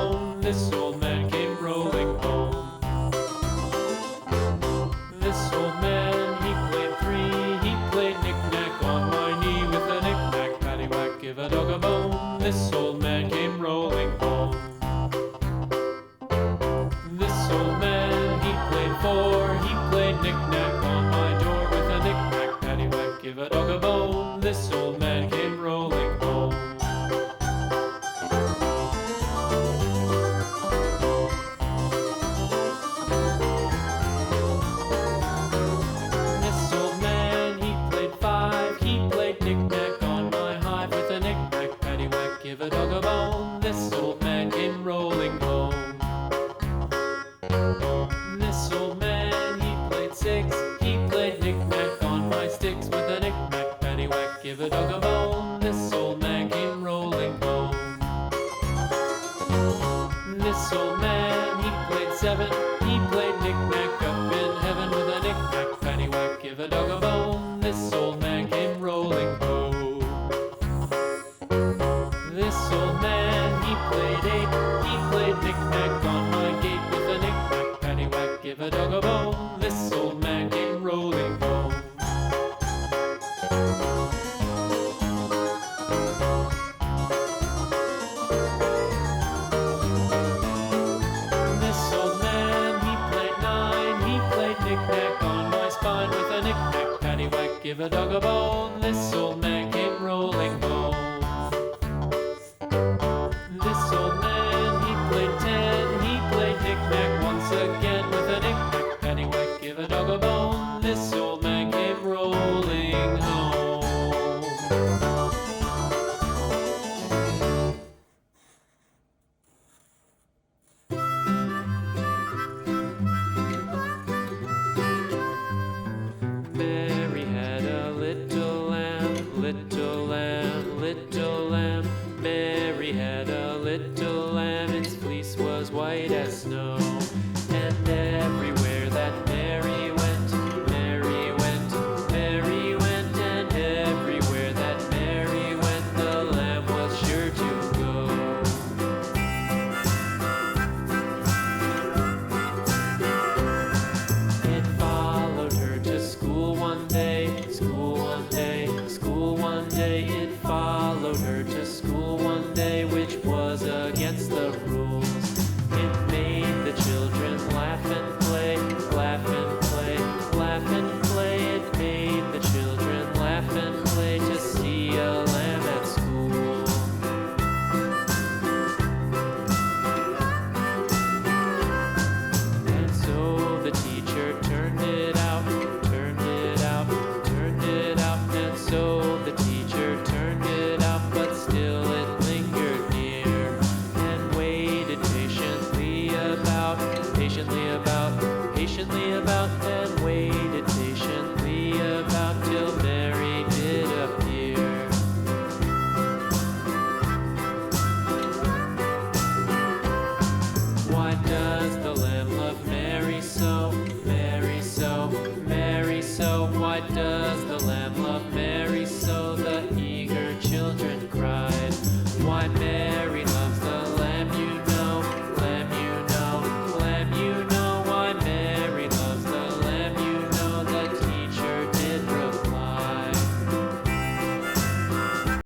bone. This old man came rolling home. This old man, he played three. He played knick-knack on my knee with a knick-knack, paddywhack, give a dog a bone. This old man came rolling home. This old man, he played four. He played knick-knack on my door with a knick-knack, paddywhack, give a dog a bone. This old man came rolling home. This old man, he played five. He played knick-knack on my hive with a knick-knack, paddywhack, give a dog a bone. This old man came rolling home. This old man, he played six. He played knick-knack on my sticks with a knick-knack, paddywhack, give a dog a bone. This old man came rolling home. This old man, he played seven. He played knick-knack up in heaven with a knick-knack, paddywhack, give a dog a bone. This old man came rolling home. This old man, he played eight. He played knick-knack on my gate with a knick-knack, paddywhack, give a dog a bone. This old man came rolling home. This old man, he played nine. He played knick-knack on my spine with a knick-knack, paddywhack, give a dog a bone. This old man came rolling home. This old man, he played ten. He played knick-knack once again with a knick-knack, paddywhack, give a dog a bone. This old man came rolling home. Mary had a little lamb, little lamb, little lamb. Mary had a little lamb, its fleece was white as snow.